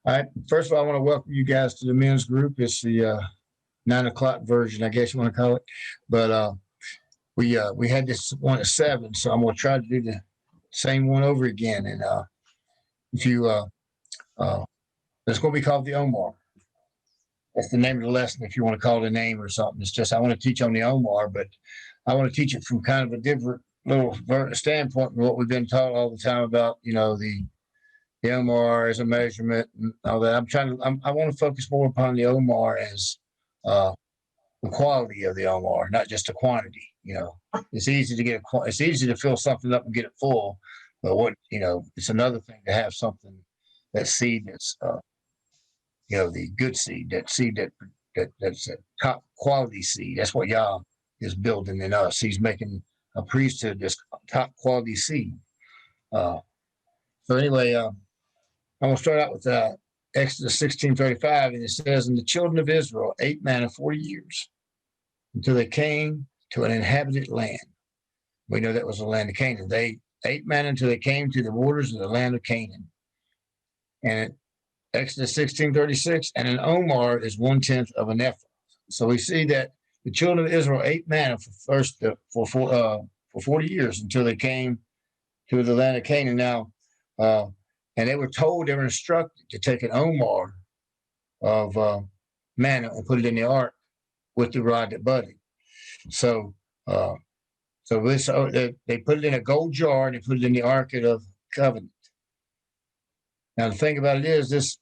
All right. First of all, I want to welcome you guys to the men's group. It's the 9 o'clock version, I guess you want to call it. But we had this one at 7, so I'm going to try to do the same one over again. And if you it's going to be called the Omer. That's the name of the lesson. If you want to call it a name or something, it's just I want to teach on the Omer, but I want to teach it from kind of a different little standpoint from what we've been taught all the time about. The Omer as a measurement and all that. I want to focus more upon the Omer as the quality of the Omer, not just the quantity. It's easy to it's easy to fill something up and get it full, but it's another thing to have something, that seed that's the good seed, that seed that's a top quality seed. That's what Yah is building in us. He's making a priesthood that's top quality seed. So anyway, I'm going to start out with Exodus 16:35, and it says, "And the children of Israel ate manna 40 years until they came to an inhabited land." We know that was the land of Canaan. They ate manna until they came to the borders of the land of Canaan. And Exodus 16:36, and an Omer is 1/10 of an ephah. So we see that the children of Israel ate manna for 40 years until they came to the land of Canaan. Now, and they they were instructed to take an Omer of manna and put it in the ark with the rod that budded. So, they put it in a gold jar and they put it in the ark of covenant. Now the thing about it is this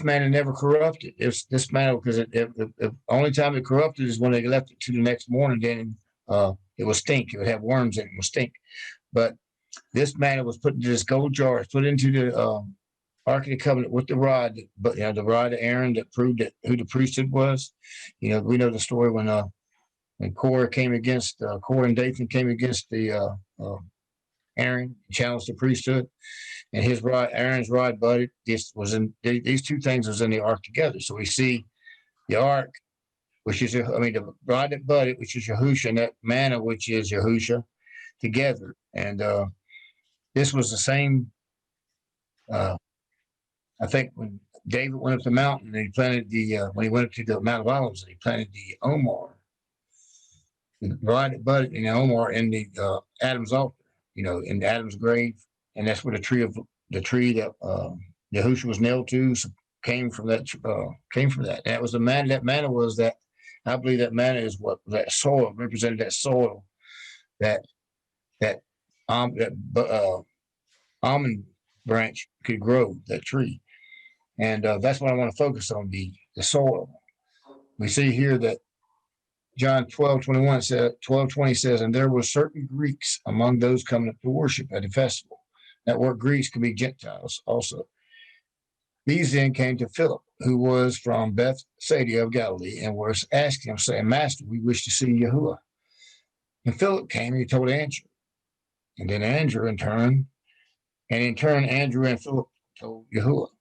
manna never corrupted. This manna, because the only time it corrupted is when they left it to the next morning. Then it would stink. It would have worms in it. It would stink. But this manna was put into this gold jar, put into the Ark of the Covenant with the rod, but the rod of Aaron that proved who the priesthood was. We know the story when Korah and Dathan came against the Aaron, challenged the priesthood, and Aaron's rod budded. These two things was in the ark together. So we see the ark, which is the rod that budded, which is Yahusha, and that manna, which is Yahusha, together. And this was the same. I think when David went up the mountain and he planted when he went up to the Mount of Olives, and he planted the Omer, the rod that budded in the Omer in the Adam's altar, in Adam's grave, and that's where the tree that Yahushua was nailed to came from that. And that was the manna. That manna was that. I believe that manna is what that soil represented. That soil that almond branch could grow, that tree. And that's what I want to focus on, the soil. We see here that John 12:20 says, "And there were certain Greeks among those coming up to worship at the festival." That word Greeks could be Gentiles also. "These then came to Philip, who was from Bethsaida of Galilee, and were asking him, saying, 'Master, we wish to see Yahuah.' And Philip came and he told Andrew. And then Andrew in turn, Andrew and Philip told Yahuah.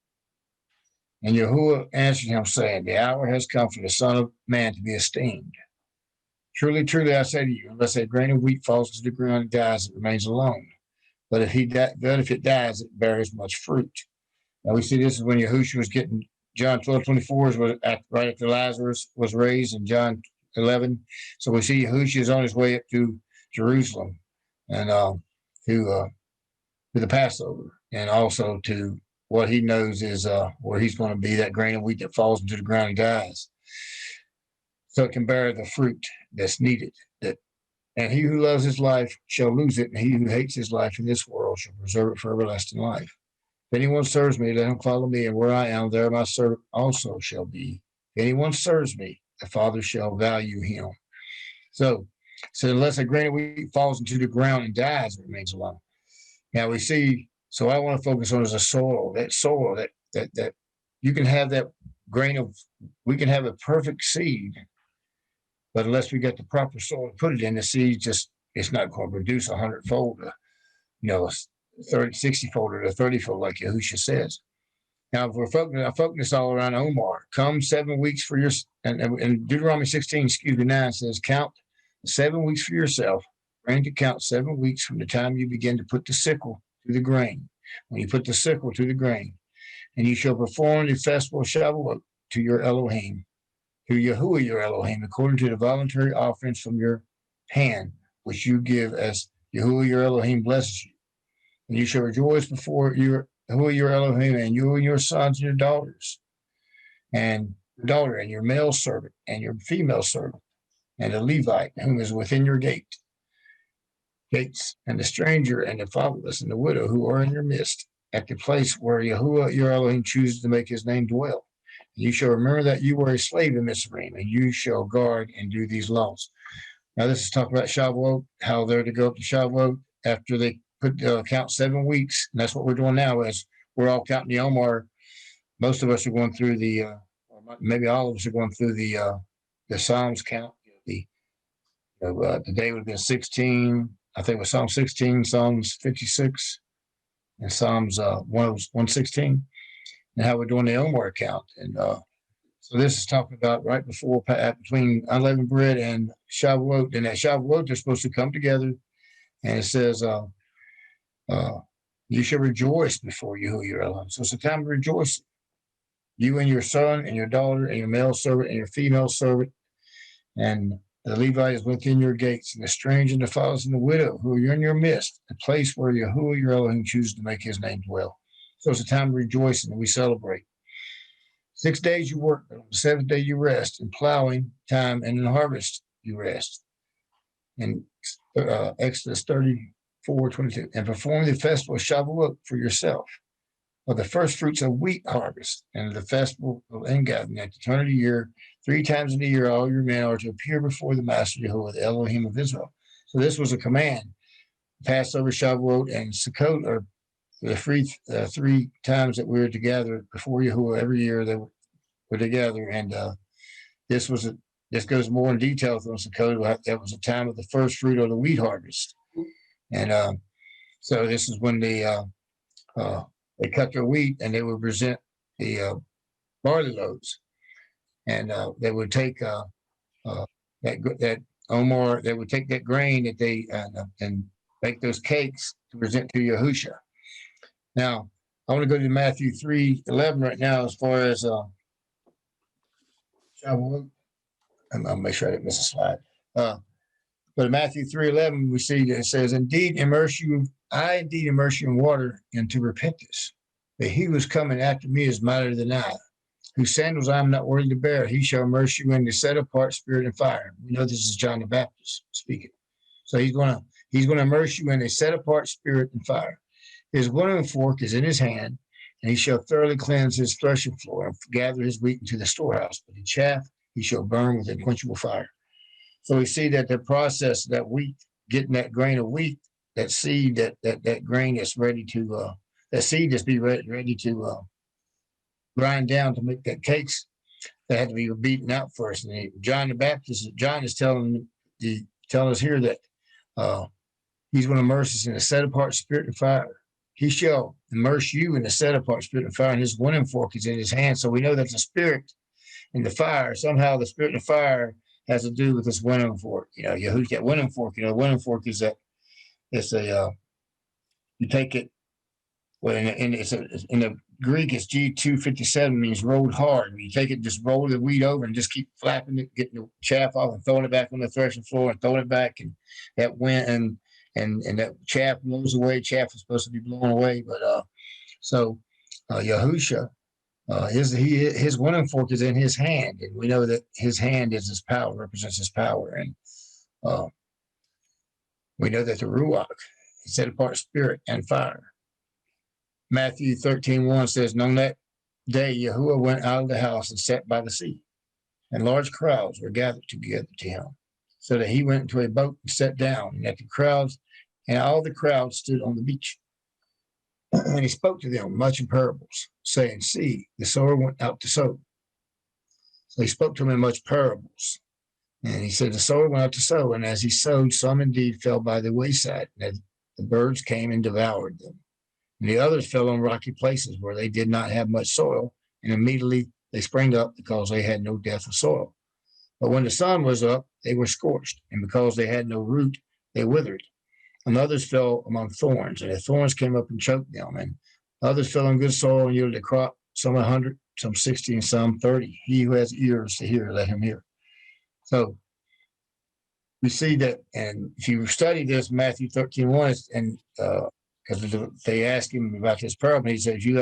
And Yahuah answered him, saying, 'The hour has come for the Son of Man to be esteemed. Truly, truly, I say to you, unless a grain of wheat falls to the ground and dies, it remains alone. But if it dies, it bears much fruit.'" Now we see this is when Yahushua was getting, John 12:24 is right after Lazarus was raised, in John 11. So we see Yahushua is on his way up to Jerusalem and to the Passover, and also to what he knows is where he's going to be, that grain of wheat that falls into the ground and dies, so it can bear the fruit that's needed. And he who loves his life shall lose it, and he who hates his life in this world shall preserve it for everlasting life. If anyone serves me, let him follow me, and where I am, there my servant also shall be. If anyone serves me, the Father shall value him. So unless a grain of wheat falls into the ground and dies, it remains alone. Now we see, so I want to focus on is the soil, that you can have that we can have a perfect seed, but unless we get the proper soil to put it in, the seed it's not going to produce 100-fold, 60-fold or 30-fold, like Yahushua says. Now, if we're focusing all around Omer, come 7 weeks for your, and Deuteronomy 16:9 says, "Count 7 weeks for yourself, and to count 7 weeks from the time you begin to put the sickle to the grain." When you put the sickle to the grain, And you shall perform the festival of Shavuot to your Elohim, to Yahuah your Elohim, according to the voluntary offerings from your hand, which you give as Yahuah your Elohim blesses you. And you shall rejoice before your Yahuah your Elohim, and you and your sons and your daughters, and your daughter, and your male servant, and your female servant, and the Levite whom is within your gates, and the stranger, and the fatherless, and the widow who are in your midst, at the place where Yahuah your Elohim chooses to make his name dwell. And you shall remember that you were a slave in Mizraim, and you shall guard and do these laws. Now, this is talking about Shavuot, how they're to go up to Shavuot after they count 7 weeks. And that's what we're doing now, as we're all counting the Omer. Most of us are going through maybe all of us are going through the Psalms count. The day would have been 16. I think it was Psalm 16, Psalms 56, and Psalms 116, and how we're doing the Omer count. And so this is talking about right before, between unleavened bread and Shavuot. And at Shavuot, they're supposed to come together. And it says, you shall rejoice before Yahuah your Elohim. So it's a time of rejoicing. You and your son and your daughter and your male servant and your female servant, and the Levite is within your gates, and the stranger and the fatherless and the widow who are in your midst, the place where Yahuah your Elohim chooses to make his name dwell. So it's a time of rejoicing, and we celebrate. 6 days you work, but on the 7th day you rest. In plowing time and in harvest you rest. In Exodus 34:22, and perform the festival of Shavuot for yourself, of the first fruits of wheat harvest, and the festival of ingathering at the turn of the year. 3 times in the year all your men are to appear before the Master Yahuah, the Elohim of Israel. So this was a command. Passover, Shavuot, and Sukkot are the 3 times that we were together before Yahuah every year. They were together, and this goes more in detail on Sukkot. That was a time of the first fruit of the wheat harvest, and so this is when they cut their wheat, and they would present the barley loaves, and they would take that Omer. They would take that grain that they and make those cakes to present to Yahusha. Now, I want to go to Matthew 3:11 right now, as far as Shavuot. I'll make sure I didn't miss a slide. But in Matthew 3:11, we see that it says, I indeed immerse you in water into repentance. But he who is coming after me is mightier than I, whose sandals I am not worthy to bear. He shall immerse you in the set apart spirit and fire. We know this is John the Baptist speaking. So he's going to immerse you in a set apart spirit and fire. His winnowing fork is in his hand, and he shall thoroughly cleanse his threshing floor and gather his wheat into the storehouse. But the chaff he shall burn with unquenchable fire. So we see that the process, that wheat, getting that grain of wheat, that seed, that grain that's ready to, that seed that's ready to grind down to make that cakes, that had to be beaten out first. And John the Baptist, John is telling us here that he's going to immerse us in a set apart spirit and fire. He shall immerse you in a set apart spirit and fire, and his winnowing fork is in his hand. So we know that the spirit and the fire, somehow the spirit and the fire has to do with this winnowing fork. Yahuwah's got winnowing fork. The winnowing fork is you take it, well, in the Greek, it's G257, means rolled hard. When you take it, just roll the wheat over and just keep flapping it, getting the chaff off and throwing it back on the threshing floor and throwing it back. And that wind and that chaff blows away. Chaff is supposed to be blown away. But Yahusha, his winnowing fork is in his hand. And we know that his hand is his power, represents his power. And we know that the Ruach is set apart spirit and fire. Matthew 13:1 says, and on that day, Yahuwah went out of the house and sat by the sea, and large crowds were gathered together to him, so that he went into a boat and sat down, and all the crowds stood on the beach. And he spoke to them much in parables, saying, see, the sower went out to sow. So he spoke to them in much parables. And he said, the sower went out to sow, and as he sowed, some indeed fell by the wayside, and the birds came and devoured them. And the others fell on rocky places where they did not have much soil, and immediately they sprang up because they had no depth of soil. But when the sun was up, they were scorched, and because they had no root, they withered. And others fell among thorns, and the thorns came up and choked them. And others fell on good soil and yielded a crop, some 100, some 60, and some 30. He who has ears to hear, let him hear. So we see that, and if you study this, Matthew 13:1, and because they ask him about this parable, he says, if you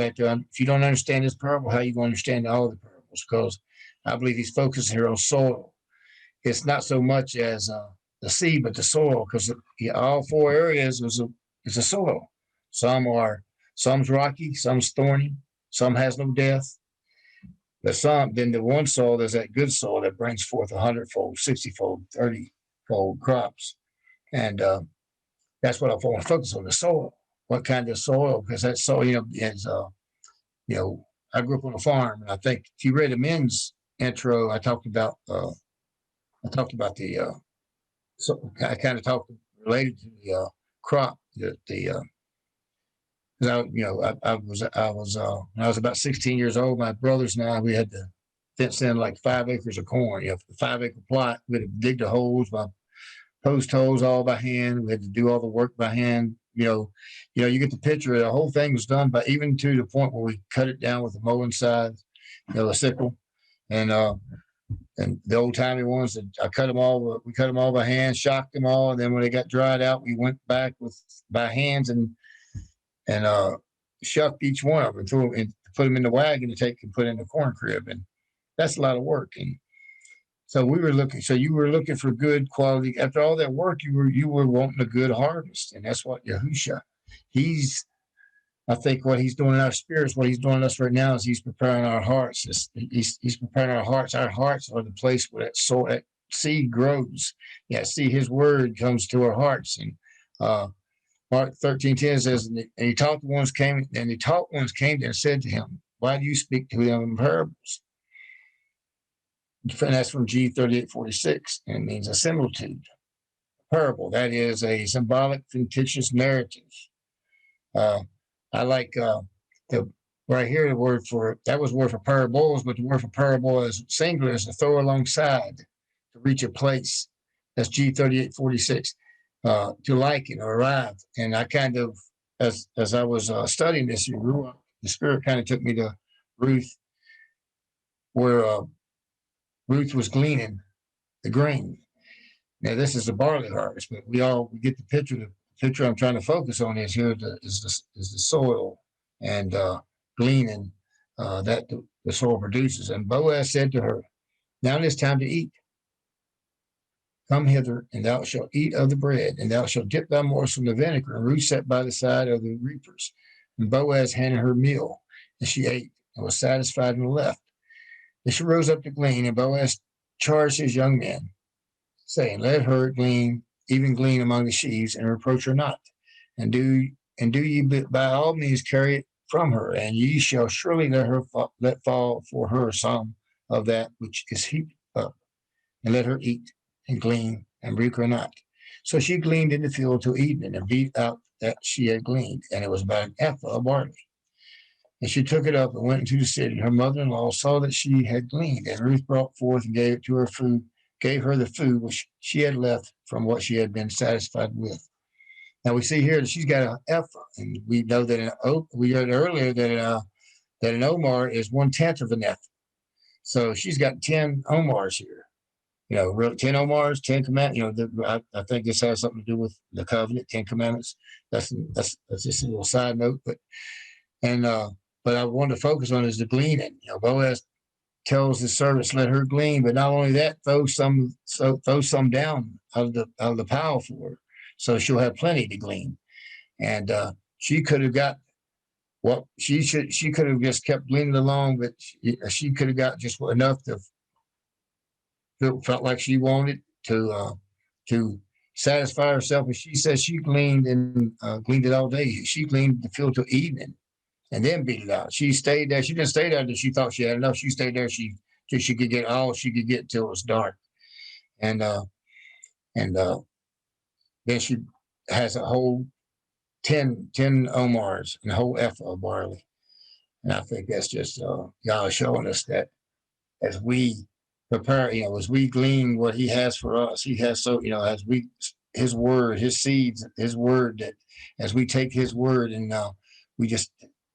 don't understand this parable, how are you going to understand all the parables? Because I believe he's focused here on soil. It's not so much as the seed, but the soil, because all four areas is a soil. Some's rocky, some's thorny, some has no depth. Then the one soil, there's that good soil that brings forth 100-fold, 60-fold, 30-fold crops. And that's what I want to focus on, the soil. What kind of soil? Because that soil, is, I grew up on a farm, and I think if you read the men's intro, I talked about so I kind of talked related to the crop, I was when I was about 16 years old, my brothers and I, we had to fence in like 5 acres of corn. You know, 5 acre plot. We had to dig the holes by post holes all by hand. We had to do all the work by hand. You get the picture. The whole thing was done by, even to the point where we cut it down with a mowing scythe, a sickle, and the old timey ones that I cut them all. We cut them all by hand, shocked them all, and then when they got dried out, we went back by hands and shucked each one of them and threw them and put them in the wagon to take and put in the corn crib, and that's a lot of work. And so we were looking. So you were looking for good quality. After all that work, you were wanting a good harvest, and that's what Yahushua. I think what he's doing in our spirits, what he's doing in us right now, is he's preparing our hearts. He's preparing our hearts. Our hearts are the place where that seed grows. Yeah, see, his word comes to our hearts. And Mark 13:10 says, and he taught ones came and said to him, why do you speak to them in parables? And that's from G 38:46, and it means a similitude, parable. That is a symbolic, fictitious narrative. I like the right here, the word for that was word for parables, but the word for parable is singular, is to throw alongside, to reach a place. That's G 38:46, to liken or arrive. And I kind of, as I was studying this, the Spirit kind of took me to Ruth, where Ruth was gleaning the grain. Now this is the barley harvest, but we get the picture. The picture I'm trying to focus on is the soil and gleaning that the soil produces. And Boaz said to her, now it is time to eat. Come hither, and thou shalt eat of the bread, and thou shalt dip thy morsel in the vinegar. And Ruth sat by the side of the reapers. And Boaz handed her meal, and she ate and was satisfied and left. And she rose up to glean, and Boaz charged his young men, saying, let her glean among the sheaves, and reproach her not. And do ye by all means carry it from her, and ye shall surely let fall for her some of that which is heaped up, and let her eat and glean, and rebuke her not. So she gleaned in the field till evening, and beat out that she had gleaned, and it was about an ephah of barley. And she took it up and went into the city. Her mother-in-law saw that she had gleaned, and Ruth brought forth and gave her the food which she had left from what she had been satisfied with. Now we see here that she's got an ephah, and we know that we heard earlier that an Omer is 1/10 of an ephah. So she's got 10 Omars here. 10 Omars, 10 commandments. I think this has something to do with the covenant, 10 commandments. That's just a little side note, but I wanted to focus on is the gleaning. Boaz tells his servants, let her glean, but not only that, throw some down out of the pile for her, so she'll have plenty to glean. And she could have got what she could have just kept gleaning along, but she could have got just enough to felt like she wanted to satisfy herself. And she says she gleaned and gleaned it all day. She gleaned the field till evening, and then beat it out. She stayed there. She didn't stay there until she thought she had enough. She stayed there. Till she could get all she could get till it was dark, and then she has a whole 10 Omars and a whole ephah of barley. And I think that's just God showing us that as we prepare, as we glean what He has for us, He has as we His word, His seeds, His word, that as we take His word and we just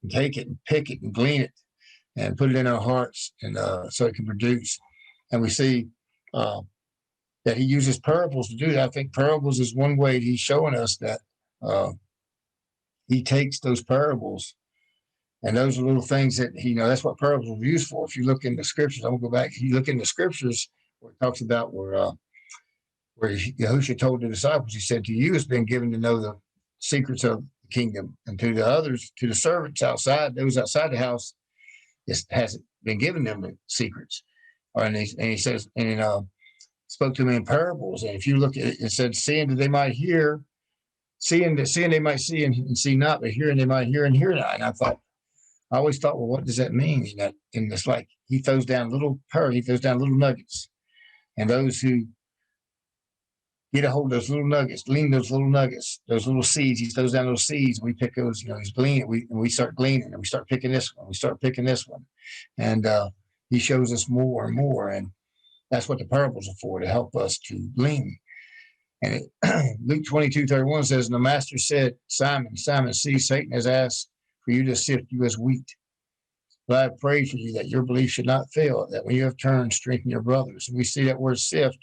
take it and pick it and glean it, and put it in our hearts, and so it can produce. And we see that he uses parables to do that. I think parables is one way he's showing us that he takes those parables, and those are little things that that's what parables are used for. If you look in the scriptures, I'm gonna go back. If you look in the scriptures where it talks about where Yahushua told the disciples, he said, "To you has been given to know the secrets of the kingdom, and to the others, to the servants outside, those outside the house, it hasn't been given them the secrets." And he says, and spoke to me in parables. And if you look at it, it said, "Seeing that they might hear, seeing they might see and see not, but hearing they might hear and hear not." And I always thought, well, what does that mean? And it's like he throws down little nuggets, and those who get a hold of those little nuggets, glean those little nuggets, those little seeds. He throws down those seeds. We pick those, he's gleaning. We start gleaning, and we start picking this one. We start picking this one. And he shows us more and more. And that's what the parables are for, to help us to glean. And Luke 22:31 says, "And the master said, Simon, Simon, see, Satan has asked for you to sift you as wheat. But I have prayed for you that your belief should not fail, that when you have turned, strengthen your brothers." And we see that word sift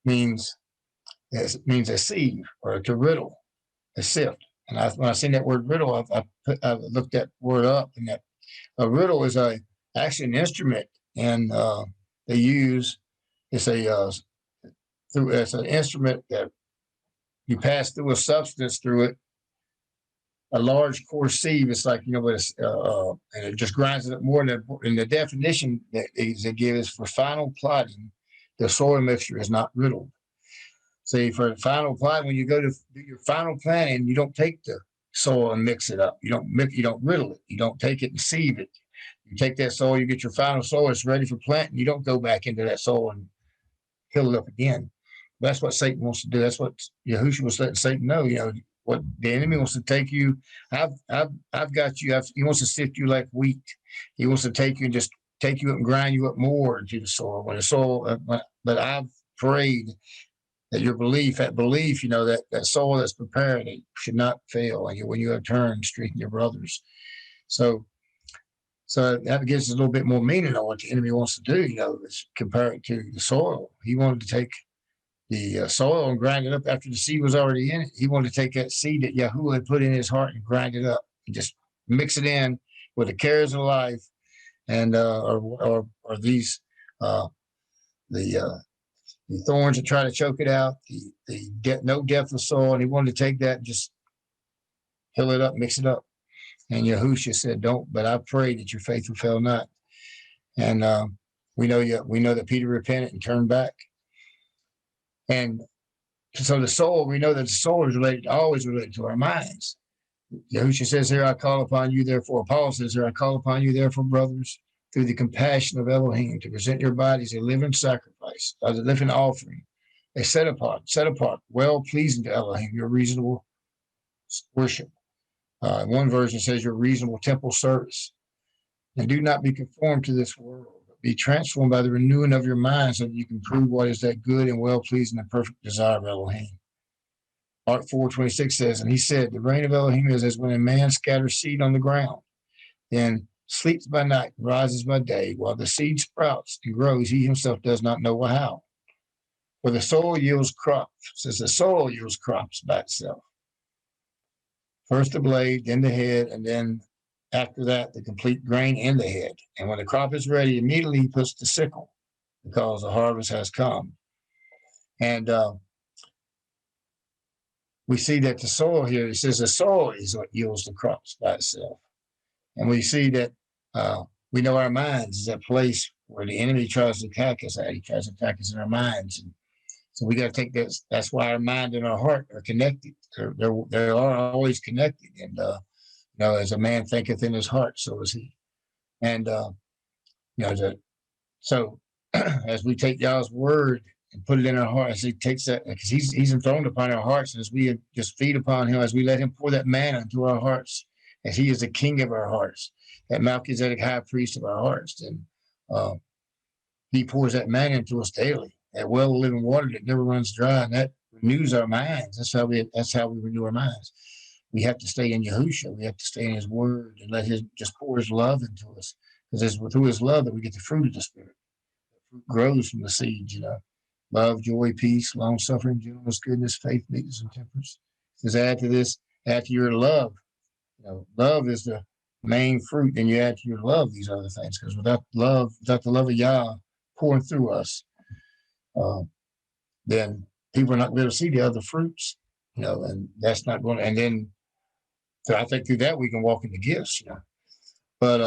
means a sieve, or to riddle, a sift. And when I seen that word riddle, I looked that word up, and that a riddle is actually an instrument, and they use it's an instrument that you pass through a substance through it, a large coarse sieve. It's like and it just grinds it up more. And the definition that they give is, for final plotting, the soil mixture is not riddled. See, for the final plot, when you go to do your final planting, you don't take the soil and mix it up. You don't riddle it. You don't take it and sieve it. You take that soil, you get your final soil, it's ready for planting. You don't go back into that soil and fill it up again. That's what Satan wants to do. That's what Yahushua was letting Satan know. What the enemy wants to take you. I've got you. He wants to sift you like wheat. He wants to take you and just take you up and grind you up more into the soil. But I've prayed that your belief, that soul that's prepared, it should not fail. And when you have turned, strengthen your brothers. So that gives us a little bit more meaning on what the enemy wants to do. Compare it to the soil. He wanted to take the soil and grind it up after the seed was already in it. He wanted to take that seed that Yahuah had put in his heart and grind it up and just mix it in with the cares of life, and or these the thorns that try to choke it out, no depth of soil. And he wanted to take that and just fill it up, mix it up. And Yahushua said, "Don't." But I pray that your faith will fail not. And we know that Peter repented and turned back. And so the soul, we know that the soul is always related to our minds. Yahushua says here, "I call upon you, therefore." Paul says here, "I call upon you, therefore, brothers, through the compassion of Elohim, to present your bodies a living sacrifice, as a living offering, a set apart, well pleasing to Elohim, your reasonable worship." One version says your reasonable temple service. "And do not be conformed to this world, but be transformed by the renewing of your mind, so that you can prove what is that good and well pleasing and perfect desire of Elohim." Mark 4:26 says, "And he said, the reign of Elohim is as when a man scatters seed on the ground, then sleeps by night, rises by day, while the seed sprouts and grows, he himself does not know how. For the soil yields crops," says the soil yields crops by itself. First the blade, then the head, and then after that, the complete grain in the head. And when the crop is ready, immediately he puts the sickle, because the harvest has come. And we see that the soil here, it says the soil is what yields the crops by itself. And we see that we know our minds is that place where the enemy tries to attack us at. He tries to attack us in our minds. And so we got to take this. That's why our mind and our heart are connected. They are always connected. And, as a man thinketh in his heart, so is he. And, so as we take Yah's word and put it in our hearts, he takes that, because he's enthroned upon our hearts. And as we just feed upon him, as we let him pour that manna into our hearts, as he is the king of our hearts, that Melchizedek high priest of our hearts, and he pours that manna into us daily, that well of living water that never runs dry, and that renews our minds. That's how we renew our minds. we have to stay in Yahushua. We have to stay in his word and let him just pour his love into us. Because it's through his love that we get the fruit of the Spirit. The fruit grows from the seeds, love, joy, peace, long suffering, gentleness, goodness, faith, meekness, and temperance. It says add to this, add to your love. Love is the main fruit, and you add to your love these other things. Because without the love of Yah pouring through us, then people are not going to see the other fruits, and that's not going to. And then, so I think through that we can walk in the gifts, But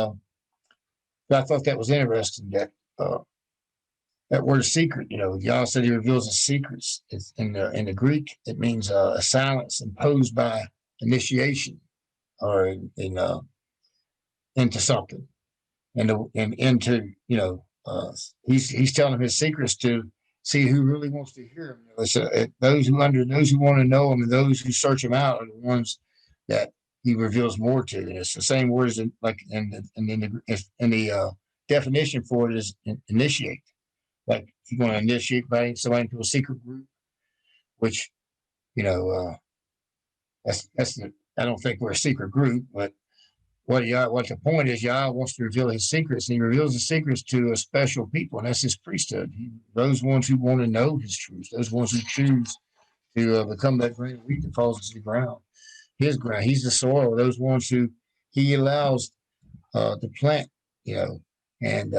I thought that was interesting that word secret. Yah said he reveals his secrets. It's in the Greek, it means a silence imposed by initiation or into something, and into he's telling him his secrets to see who really wants to hear him. Those who want to know him and those who search him out are the ones that he reveals more to. And it's the same word as in the definition for it is initiate. Like if you want to initiate somebody into a secret group, which that's I don't think we're a secret group, but what the point is, Yah wants to reveal his secrets, and he reveals the secrets to a special people, and that's his priesthood. Those ones who want to know his truth, those ones who choose to become that grain of wheat that falls into the ground, his ground. He's the soil. Those ones who he allows to plant, and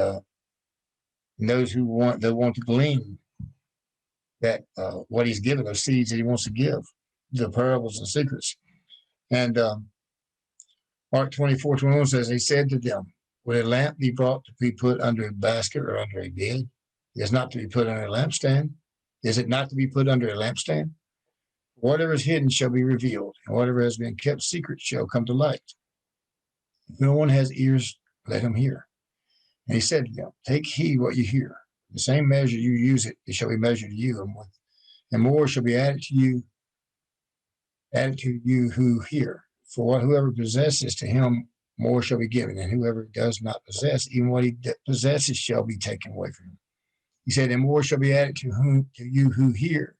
those who want to glean that what he's given, those seeds that he wants to give, the parables and secrets. And Mark 24:21 says, he said to them, would a lamp be brought to be put under a basket or under a bed? It is not to be put under a lampstand. Is it not to be put under a lampstand? Whatever is hidden shall be revealed, and whatever has been kept secret shall come to light. If no one has ears, let him hear. And he said to them, take heed what you hear. The same measure you use it shall be measured to you, and more shall be added to you who hear. For whoever possesses, to him more shall be given, and whoever does not possess, even what he possesses shall be taken away from him. He said, and more shall be added to you who hear.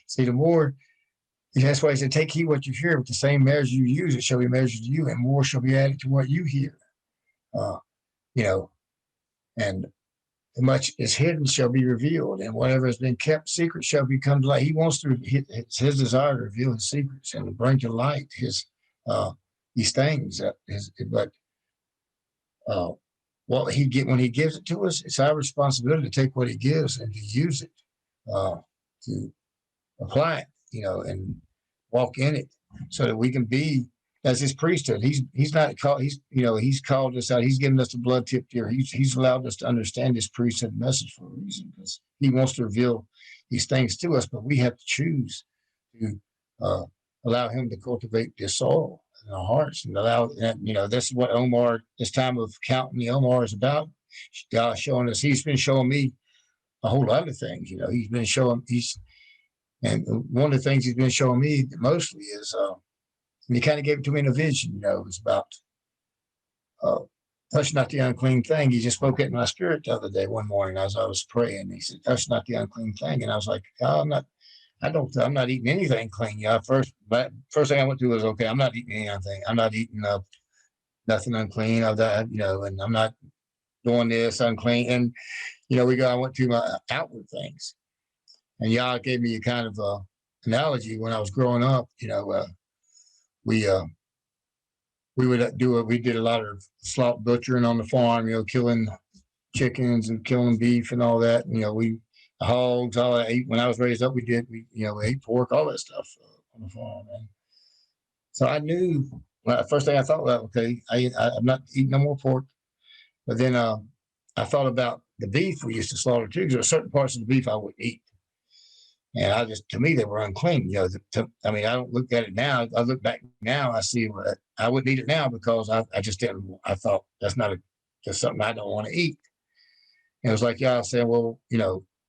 See, the more, that's why he said, take heed what you hear, with the same measure you use, it shall be measured to you, and more shall be added to what you hear. And much is hidden shall be revealed, and whatever has been kept secret shall become to light. He wants to, it's his desire to reveal his secrets and to bring to light these things. What when he gives it to us, it's our responsibility to take what he gives and to use it, to apply it, and walk in it, so that we can be as his priesthood. He's not called. He's called us out. He's given us the blood tip here. He's allowed us to understand his priesthood message for a reason, because he wants to reveal these things to us. But we have to choose to allow him to cultivate this soul in our hearts, and allow that. This is what Omer, this time of counting the Omer, is about. God showing us. He's been showing me a whole lot of things. He's been showing. And one of the things he's been showing me mostly is. And he kind of gave it to me in a vision, it was about touch not the unclean thing. He just spoke it in my spirit the other day, one morning, as I was praying. He said, touch not the unclean thing. And I was like, oh, I'm not eating anything clean. First thing I went to was, okay, I'm not eating anything. I'm not eating nothing unclean. And I'm not doing this unclean. And, I went to my outward things. And Yah gave me a kind of analogy when I was growing up, we did a lot of slaughter butchering on the farm, killing chickens and killing beef and all that. Hogs, all that. When I was raised up, we ate pork, all that stuff on the farm. And so I knew, first thing I thought, well, okay, I'm not eating no more pork. But then I thought about the beef we used to slaughter too, because there were certain parts of the beef I wouldn't eat. And to me, they were unclean. I don't look at it now. I look back now, I see I wouldn't eat it now, because I just didn't. I thought that's just something I don't want to eat. And it was like y'all saying, well,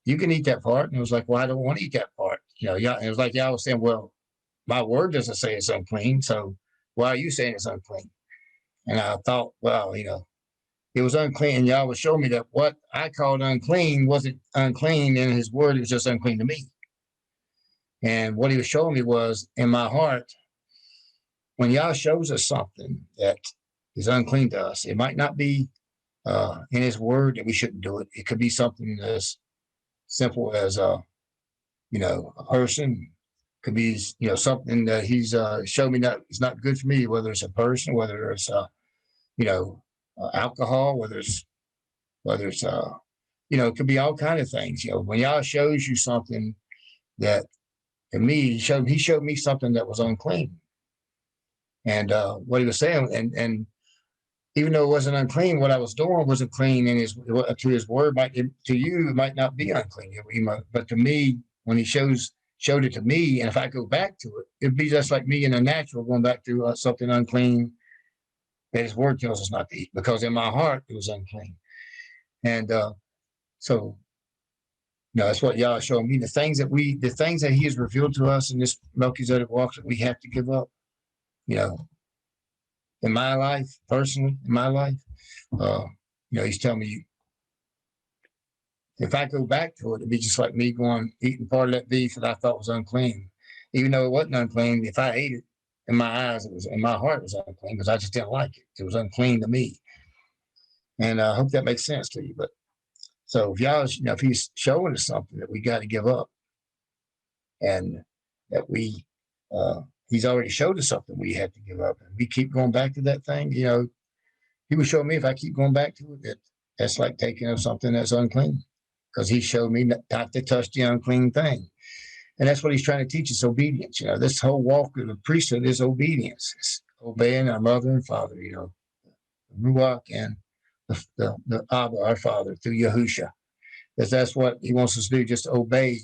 you can eat that part. And it was like, well, I don't want to eat that part. And it was like y'all was saying, well, my word doesn't say it's unclean, so why are you saying it's unclean? And I thought, well, it was unclean. And y'all was showing me that what I called unclean wasn't unclean in his word. It was just unclean to me. And what he was showing me was, in my heart, when Yah shows us something that is unclean to us, it might not be in His Word that we shouldn't do it. It could be something as simple as a person. Could be something that He's showed me that is not good for me. Whether it's a person, whether it's alcohol, whether it's it could be all kind of things. When Yah shows you something that to me He showed me something that was unclean, and what He was saying, and even though it wasn't unclean, what I was doing wasn't clean, and to His Word to you it might not be unclean, but to me, when He showed it to me, and if I go back to it, it'd be just like me in the natural going back to something unclean that His Word tells us not to eat, because in my heart it was unclean, and so. No, that's what Yah showed me. The things that He has revealed to us in this Melchizedek walk that we have to give up. In my life, personally, in my life, He's telling me if I go back to it, it'd be just like me eating part of that beef that I thought was unclean, even though it wasn't unclean. If I ate it, in my eyes, it was in my heart, it was unclean because I just didn't like it. It was unclean to me, and I hope that makes sense to you. But so if Yah, if He's showing us something that we got to give up, and that He's already showed us something we have to give up, and we keep going back to that thing. He would show me if I keep going back to it, that's like taking of something that's unclean, because He showed me not to touch the unclean thing, and that's what He's trying to teach us: obedience. This whole walk of the priesthood is obedience. It's obeying our mother and father. The Ruach and the Abba, our Father, through Yahusha. That's what He wants us to do: just obey.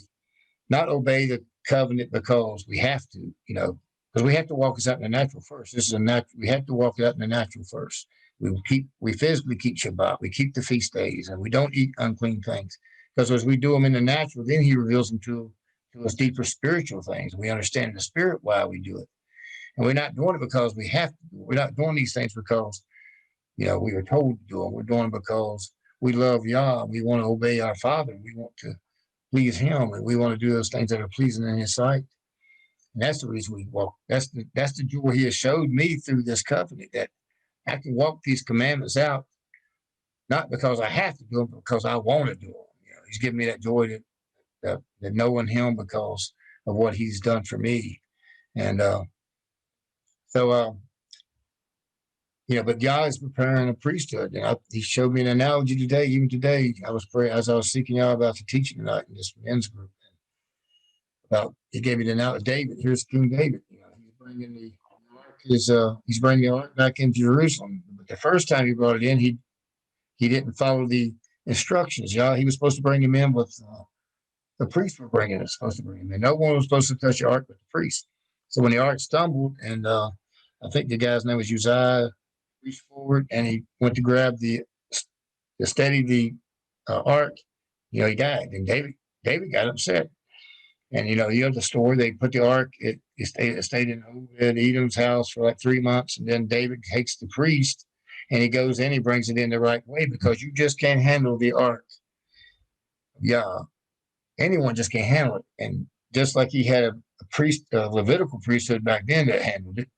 Not obey the covenant because we have to, because we have to walk this out in the natural first. This is a natural. We have to walk it out in the natural first. We physically keep Shabbat. We keep the feast days, and we don't eat unclean things, because as we do them in the natural, then He reveals them to us deeper spiritual things. We understand in the spirit why we do it, and we're not doing it because we have to do it. We're not doing these things because we were told to do them. We're doing it because we love Yah. We want to obey our Father. We want to please Him, and we want to do those things that are pleasing in His sight. And that's the reason we walk. That's the joy He has showed me through this covenant, that I can walk these commandments out, not because I have to do them, but because I want to do them. He's given me that joy that knowing Him because of what He's done for me. And but Yah is preparing a priesthood. He showed me an analogy today. Even today, I was praying as I was seeking Yah about the teaching tonight in this men's group. He gave me the analogy. David, here's King David. He's bringing the ark. He's bringing the ark back into Jerusalem. But the first time he brought it in, he didn't follow the instructions. He was supposed to bring him in with the priests were bringing it. Supposed to bring him in. No one was supposed to touch the ark but the priest. So when the ark stumbled, and I think the guy's name was Uzziah, reached forward and he went to grab to steady the ark. He died, and David got upset. And the story. They put the ark. It stayed in Obed-Edom's house for like 3 months, and then David takes the priest, and he goes in. He brings it in the right way, because you just can't handle the ark. Yeah, anyone just can't handle it. And just like he had a Levitical priesthood back then that handled it,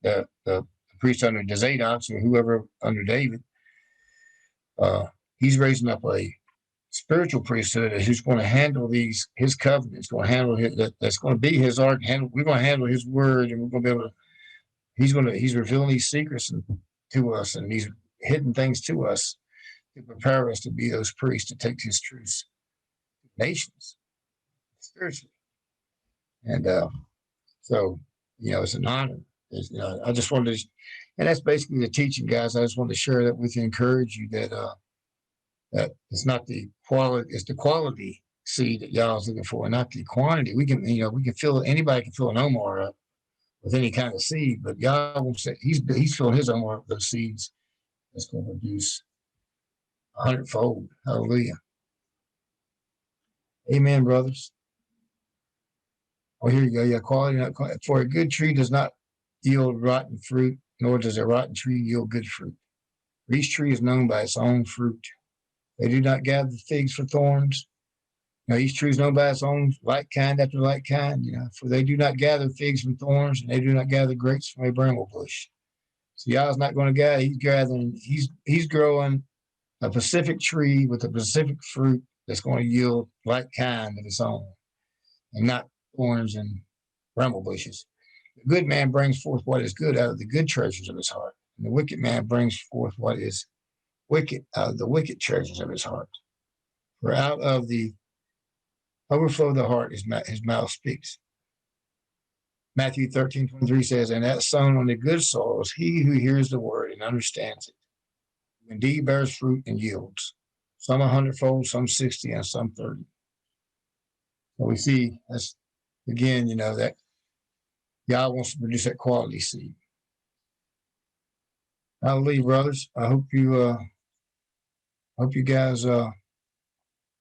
the priest under the Zadoks or whoever under David, he's raising up a spiritual priesthood who's going to handle his covenants, going to handle that's going to be his ark. We're going to handle His word, and we're going to be able to. He's revealing these secrets to us, and these hidden things to us to prepare us to be those priests to take His truths to nations spiritually. And so it's an honor. I just wanted to, and that's basically the teaching, guys. I just wanted to share that with you, encourage you that it's not the quality, it's the quality seed that y'all is looking for, and not the quantity. We can anybody can fill an Omer up with any kind of seed, but Yah won't say He's filling His Omer up with those seeds that's going to produce 100-fold. Hallelujah. Amen, brothers. Oh, here you go. Yeah, quality, not quality. For a good tree does not yield rotten fruit, nor does a rotten tree yield good fruit. For each tree is known by its own fruit. They do not gather figs for thorns, Each tree is known by its own like kind after like kind. For they do not gather figs from thorns, and they do not gather grapes from a bramble bush. So Yah's not going to gather. He's gathering. He's growing a specific tree with a specific fruit that's going to yield like kind of its own, and not thorns and bramble bushes. The good man brings forth what is good out of the good treasures of his heart, and the wicked man brings forth what is wicked out of the wicked treasures of his heart. For out of the overflow of the heart his mouth speaks. Matthew 13:23 says, and that sown on the good soil is he who hears the word and understands it, who indeed bears fruit and yields, some 100-fold, some 60, and some 30. So we see that's again, that God wants to produce that quality seed. Hallelujah, brothers. I hope you guys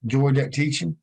enjoyed that teaching.